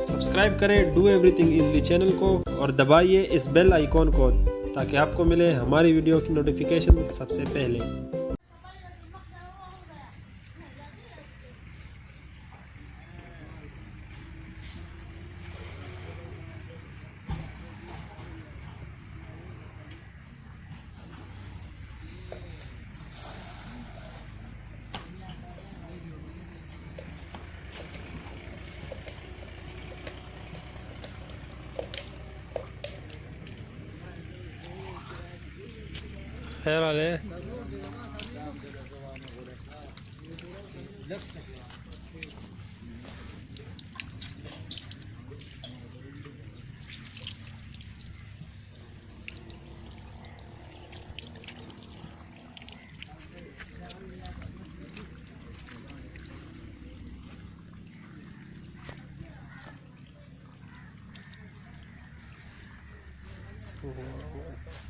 Subscribe करें do everything easily channel को और दबाइए इस बेल आइकॉन को ताकि आपको मिले हमारी वीडियो की नोटिफिकेशन सबसे पहले। खैर वाले Oh,